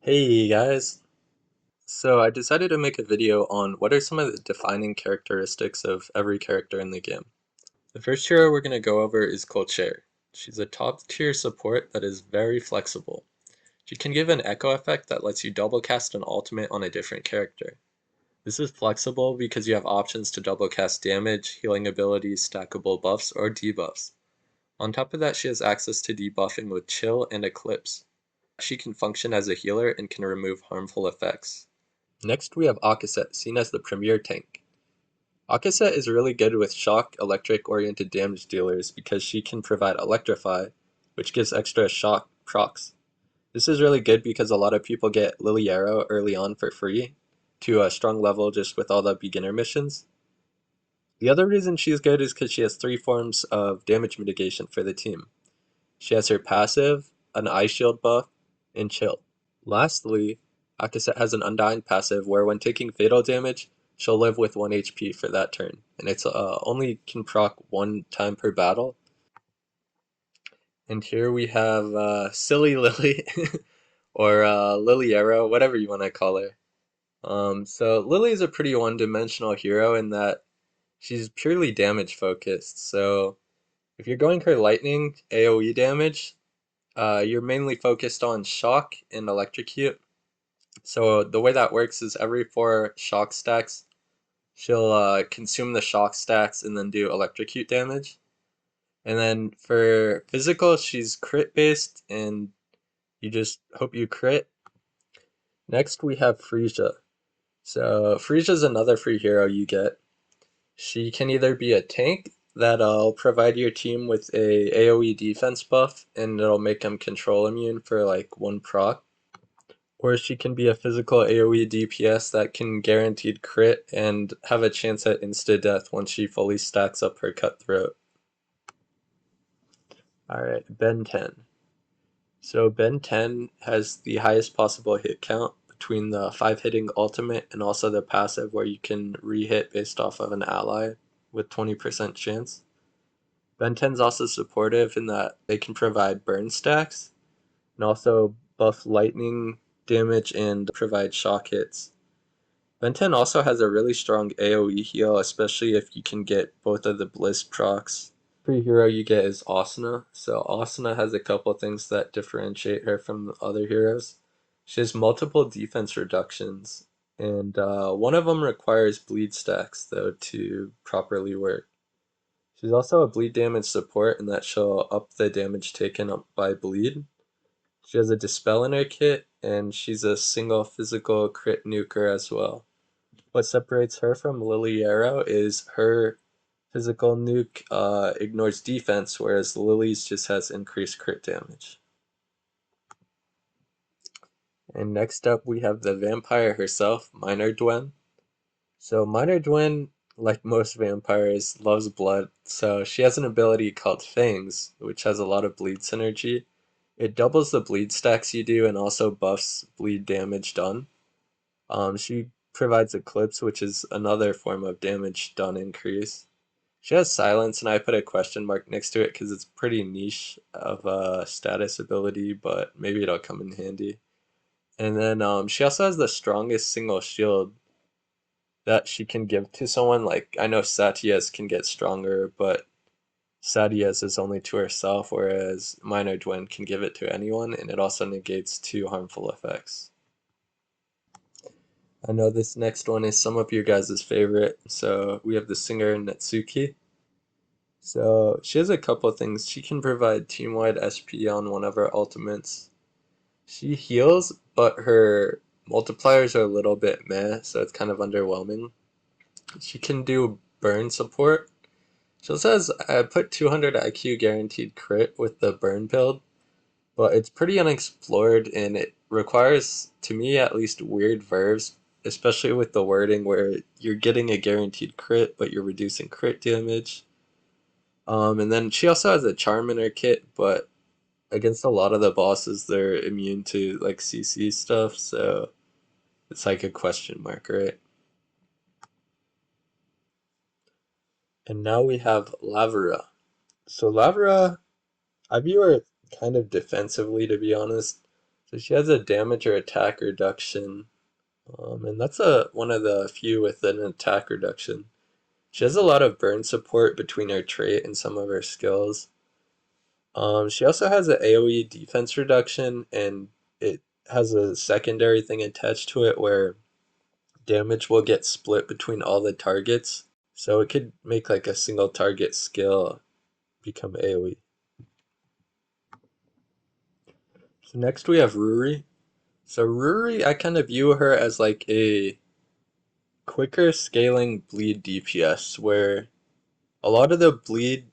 Hey guys! So I decided to make a video on what are some of the defining characteristics of every character in the game. The first hero we're going to go over is Kolcher. She's a top tier support that is very flexible. She can give an echo effect that lets you double cast an ultimate on a different character. This is flexible because you have options to double cast damage, healing abilities, stackable buffs, or debuffs. On top of that, she has access to debuffing with Chill and Eclipse. She can function as a healer and can remove harmful effects. Next we have Akaset, seen as the premier tank. Akaset is really good with shock, electric oriented damage dealers because she can provide Electrify, which gives extra shock procs. This is really good because a lot of people get Lily Arrow early on for free to a strong level just with all the beginner missions. The other reason she's good is because she has 3 forms of damage mitigation for the team. She has her passive, an Eye Shield buff, and Chill. Lastly, Akaset has an Undying passive where when taking fatal damage, she'll live with 1 HP for that turn, and it's only can proc 1 time per battle. And here we have Silly Lily, or Lily Arrow, whatever you want to call her. So Lily is a pretty one-dimensional hero in that she's purely damage focused. So if you're going her lightning AoE damage, you're mainly focused on shock and electrocute. So the way that works is every 4 shock stacks, she'll consume the shock stacks and then do electrocute damage. And then for physical, she's crit based, and you just hope you crit. Next, we have Frisia. So Frisia is another free hero you get. She can either be a tank that'll provide your team with a AoE defense buff, and it'll make them control immune for like 1 proc. Or she can be a physical AoE DPS that can guaranteed crit and have a chance at insta-death once she fully stacks up her Cutthroat. Alright, Ben 10. So Ben 10 has the highest possible hit count between the 5 hitting ultimate and also the passive where you can re-hit based off of an ally with 20% chance. Ben 10 is also supportive in that they can provide burn stacks and also buff lightning damage and provide shock hits. Ben 10 also has a really strong AoE heal, especially if you can get both of the Bliss procs. Free hero you get is Asuna. So Asuna has a couple things that differentiate her from other heroes. She has multiple defense reductions, and one of them requires bleed stacks though to properly work. She's also a bleed damage support in that she'll up the damage taken up by bleed. She has a Dispel in her kit, and she's a single physical crit nuker as well. What separates her from Lily Arrow is her physical nuke ignores defense, whereas Lily's just has increased crit damage. And next up we have the vampire herself, Minor Dwen. So Minor Dwen, like most vampires, loves blood, so she has an ability called Fangs, which has a lot of bleed synergy. It doubles the bleed stacks you do and also buffs bleed damage done. She provides Eclipse, which is another form of damage done increase. She has Silence, and I put a question mark next to it because it's pretty niche of a status ability, but maybe it'll come in handy. And then she also has the strongest single shield that she can give to someone. Like, I know Satyas can get stronger, but Satyas is only to herself, whereas Minor Dwen can give it to anyone, and it also negates 2 harmful effects. I know this next one is some of your guys' favorite, so we have the singer Netsuki. So she has a couple things. She can provide team-wide SP on one of her ultimates. She heals, but her multipliers are a little bit meh, so it's kind of underwhelming. She can do burn support. She also has, I put 200 IQ guaranteed crit with the burn build, but it's pretty unexplored and it requires, to me at least, weird verbs, especially with the wording where you're getting a guaranteed crit, but you're reducing crit damage. And then she also has a charm in her kit, but against a lot of the bosses, they're immune to like CC stuff, so it's like a question mark, right? And now we have Lavera. So Lavera, I view her kind of defensively, to be honest. So she has a damage or attack reduction, and that's one of the few with an attack reduction. She has a lot of burn support between her trait and some of her skills. She also has an AoE defense reduction, and it has a secondary thing attached to it where damage will get split between all the targets. So it could make like a single target skill become AoE. So next we have Ruri. So Ruri, I kind of view her as like a quicker scaling bleed DPS, where a lot of the bleed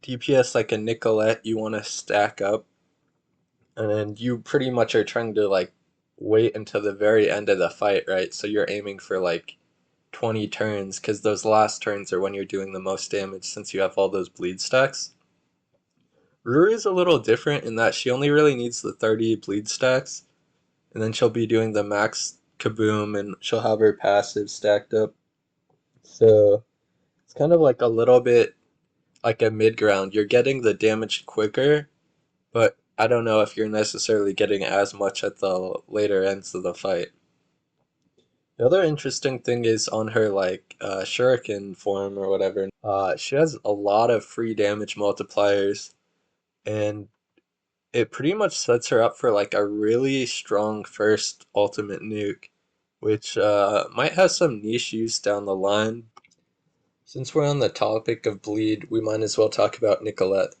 DPS like a Nicolette you want to stack up, and you pretty much are trying to like wait until the very end of the fight, right? So you're aiming for like 20 turns, because those last turns are when you're doing the most damage since you have all those bleed stacks. Ruri is a little different in that she only really needs the 30 bleed stacks, and then she'll be doing the max kaboom, and she'll have her passive stacked up. So it's kind of like a little bit like a mid ground. You're getting the damage quicker, but I don't know if you're necessarily getting as much at the later ends of the fight. The other interesting thing is on her like shuriken form or whatever. She has a lot of free damage multipliers, and it pretty much sets her up for like a really strong first ultimate nuke, which might have some niche use down the line. Since we're on the topic of bleed, we might as well talk about Nicolette.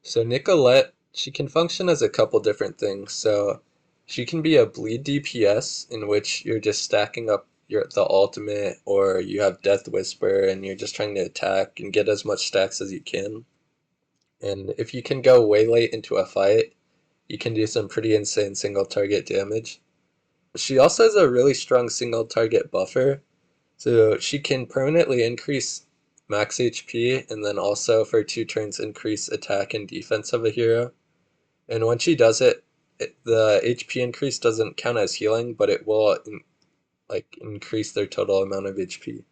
So Nicolette, she can function as a couple different things. So she can be a bleed DPS in which you're just stacking up the ultimate, or you have Death Whisper and you're just trying to attack and get as much stacks as you can. And if you can go way late into a fight, you can do some pretty insane single target damage. She also has a really strong single target buffer, so she can permanently increase max HP and then also for 2 turns increase attack and defense of a hero. And when she does it, the HP increase doesn't count as healing, but it will like increase their total amount of HP.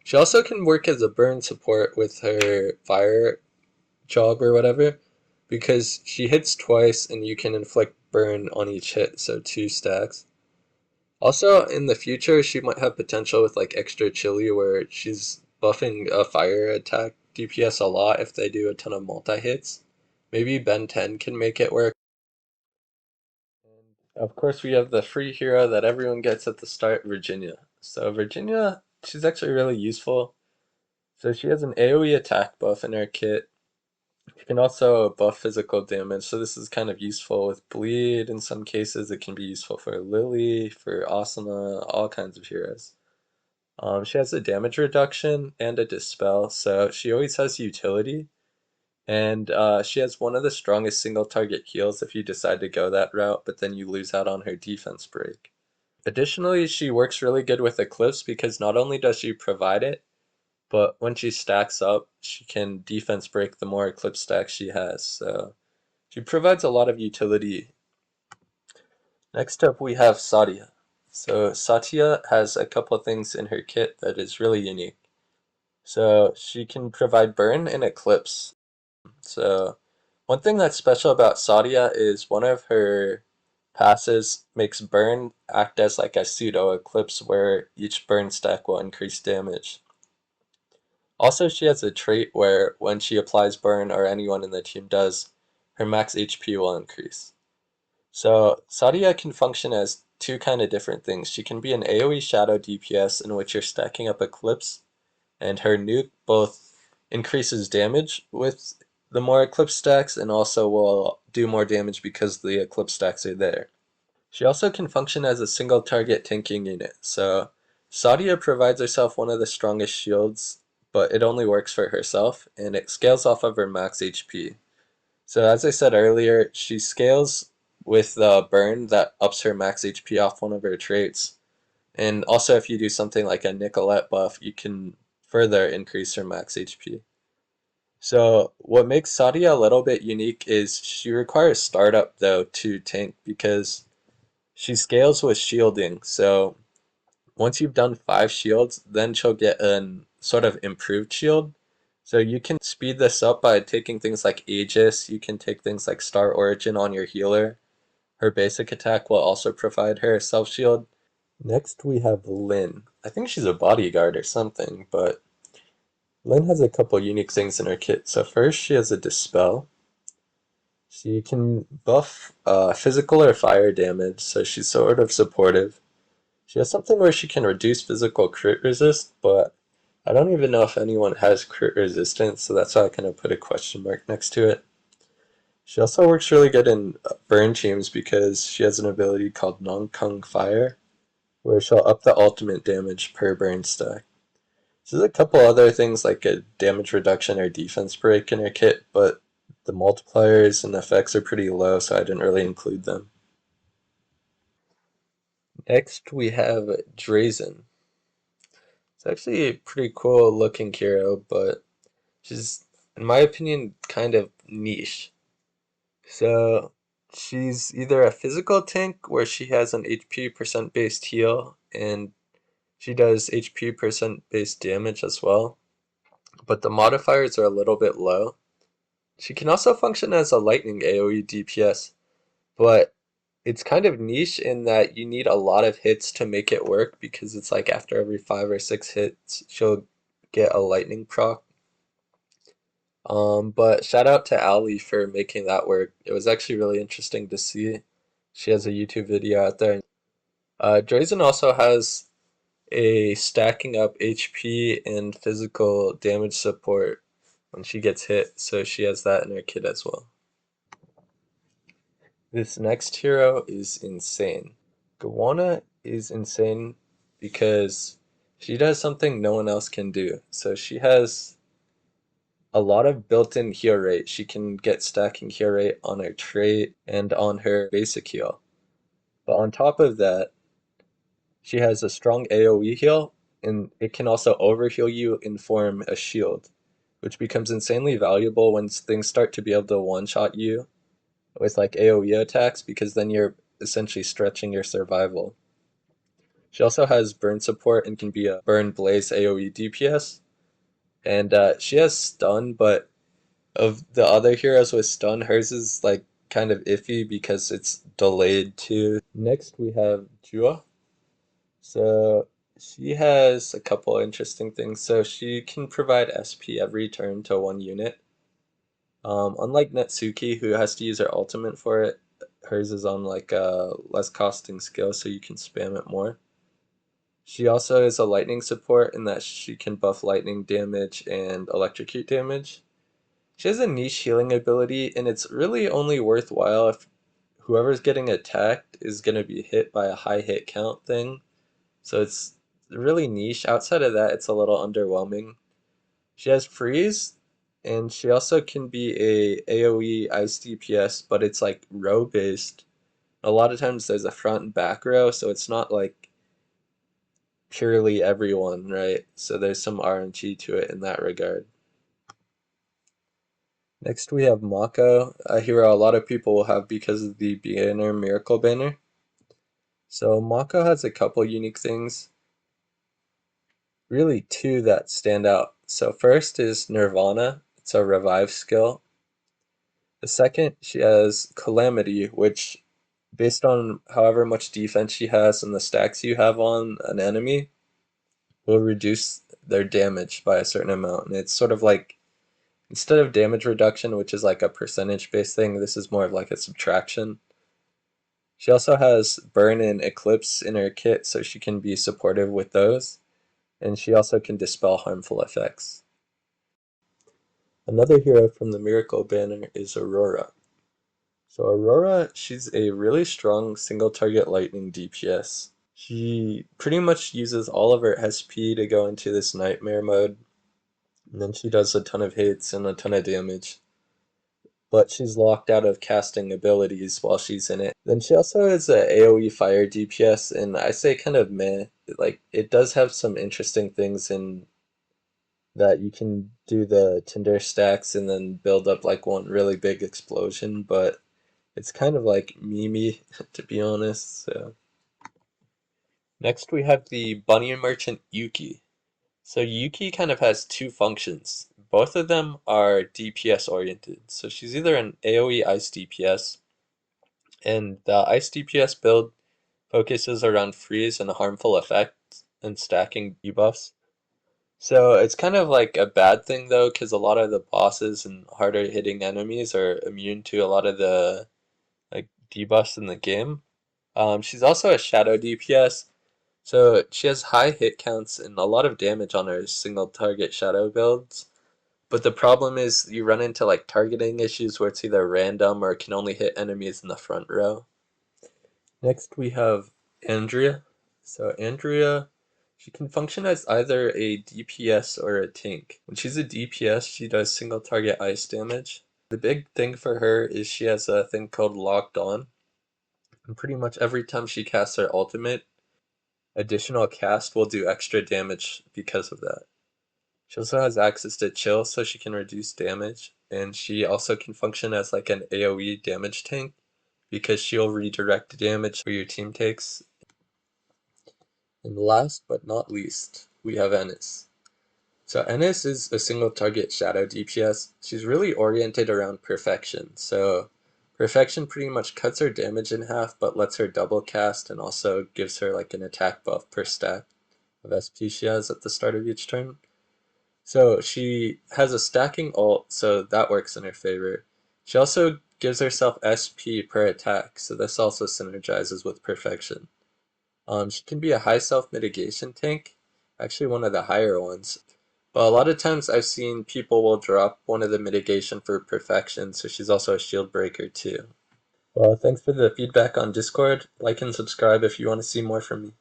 She also can work as a burn support with her fire job or whatever, because she hits twice and you can inflict burn on each hit, so 2 stacks. Also, in the future, she might have potential with like extra chili, where she's buffing a fire attack DPS a lot if they do a ton of multi hits. Maybe Ben 10 can make it work. And of course, we have the free hero that everyone gets at the start, Virginia. So Virginia, she's actually really useful. So she has an AoE attack buff in her kit. You can also buff physical damage, so this is kind of useful with bleed. In some cases, it can be useful for Lily, for Asuna, all kinds of heroes. She has a damage reduction and a dispel, so she always has utility. And she has one of the strongest single target heals if you decide to go that route, but then you lose out on her defense break. Additionally, she works really good with Eclipse because not only does she provide it, but when she stacks up, she can defense break the more Eclipse stacks she has. So she provides a lot of utility. Next up, we have Sadia. So Satya has a couple things in her kit that is really unique. So she can provide burn and eclipse. So one thing that's special about Sadia is one of her passes makes burn act as like a pseudo eclipse where each burn stack will increase damage. Also, she has a trait where when she applies burn, or anyone in the team does, her max HP will increase. So Sadia can function as two kind of different things. She can be an AoE shadow DPS in which you're stacking up Eclipse, and her nuke both increases damage with the more Eclipse stacks and also will do more damage because the Eclipse stacks are there. She also can function as a single target tanking unit. So Sadia provides herself one of the strongest shields, but it only works for herself, and it scales off of her max HP. So as I said earlier, she scales with the burn that ups her max HP off one of her traits. And also if you do something like a Nicolette buff, you can further increase her max HP. So what makes Sadia a little bit unique is she requires startup though to tank, because she scales with shielding. So once you've done 5 shields, then she'll get a sort of improved shield. So you can speed this up by taking things like Aegis, you can take things like Star Origin on your healer, Her basic attack will also provide her self shield. Next we have Lyn. I think she's a bodyguard or something, but Lyn has a couple unique things in her kit. So first she has a Dispel. She can buff physical or fire damage, so she's sort of supportive. She has something where she can reduce physical crit resist, but I don't even know if anyone has crit resistance, so that's why I kind of put a question mark next to it. She also works really good in burn teams because she has an ability called Non-Kung Fire, where she'll up the ultimate damage per burn stack. There's a couple other things like a damage reduction or defense break in her kit, but the multipliers and effects are pretty low, so I didn't really include them. Next we have Drazen. It's actually a pretty cool looking hero, but she's, in my opinion, kind of niche. So she's either a physical tank where she has an HP percent based heal and she does HP percent based damage as well, but the modifiers are a little bit low. She can also function as a lightning AoE DPS, but it's kind of niche in that you need a lot of hits to make it work because it's like after every 5 or 6 hits, she'll get a lightning proc. But shout out to Ali for making that work. It was actually really interesting to see. She has a YouTube video out there. Drazen also has a stacking up HP and physical damage support when she gets hit, so she has that in her kit as well. This next hero is insane. Gawana is insane because she does something no one else can do. So she has a lot of built-in heal rate. She can get stacking heal rate on her trait and on her basic heal. But on top of that, she has a strong AoE heal, and it can also overheal you and form a shield, which becomes insanely valuable when things start to be able to one-shot you with like AoE attacks, because then you're essentially stretching your survival. She also has burn support and can be a burn blaze AoE DPS. And she has stun, but of the other heroes with stun, hers is like kind of iffy because it's delayed too. Next we have Jua. So she has a couple interesting things. So she can provide SP every turn to one unit. Unlike Netsuki, who has to use her ultimate for it, hers is on like a less costing skill, so you can spam it more. She also is a lightning support in that she can buff lightning damage and electrocute damage. She has a niche healing ability, and it's really only worthwhile if whoever's getting attacked is going to be hit by a high hit count thing. So it's really niche. Outside of that, it's a little underwhelming. She has freeze, and she also can be a AoE ice DPS, but it's like row based. A lot of times there's a front and back row, so it's not like purely everyone, right? So there's some RNG to it in that regard. Next we have Mako, a hero a lot of people will have because of the beginner miracle banner. So Mako has a couple unique things, really two that stand out. So first is Nirvana, it's a revive skill. The second, she has Calamity, which based on however much defense she has and the stacks you have on an enemy, will reduce their damage by a certain amount. And it's sort of like, instead of damage reduction, which is like a percentage based thing, this is more of like a subtraction. She also has Burn and Eclipse in her kit, so she can be supportive with those. And she also can dispel harmful effects. Another hero from the Miracle banner is Aurora. So Aurora, she's a really strong single target lightning DPS. She pretty much uses all of her SP to go into this nightmare mode, and then she does a ton of hits and a ton of damage. But she's locked out of casting abilities while she's in it. Then she also has a AoE fire DPS, and I say kind of meh. Like, it does have some interesting things in that you can do the tinder stacks and then build up like one really big explosion, but it's kind of like memey to be honest. So next we have the bunny merchant Yuki. So Yuki kind of has two functions. Both of them are DPS oriented. So she's either an AoE ice DPS, And the Ice DPS build focuses around freeze and harmful effects and stacking debuffs. So it's kind of like a bad thing though, because a lot of the bosses and harder hitting enemies are immune to a lot of the like debuffs in the game. She's also a shadow DPS, so she has high hit counts and a lot of damage on her single target shadow builds. But the problem is you run into like targeting issues where it's either random or can only hit enemies in the front row. Next we have Andrea. So Andrea, she can function as either a DPS or a tank. When she's a DPS, she does single target ice damage. The big thing for her is she has a thing called Locked On. And pretty much every time she casts her ultimate, additional cast will do extra damage because of that. She also has access to chill so she can reduce damage, and she also can function as like an AoE damage tank because she'll redirect damage where your team takes. And last but not least, we have Ennis. So Ennis is a single target shadow DPS. She's really oriented around perfection. So perfection pretty much cuts her damage in half but lets her double cast and also gives her like an attack buff per stack of SP she has at the start of each turn. So she has a stacking ult, so that works in her favor. She also gives herself SP per attack, so this also synergizes with perfection. She can be a high self-mitigation tank, actually one of the higher ones. But a lot of times I've seen people will drop one of the mitigation for perfection, so she's also a shield breaker too. Well, thanks for the feedback on Discord. Like and subscribe if you want to see more from me.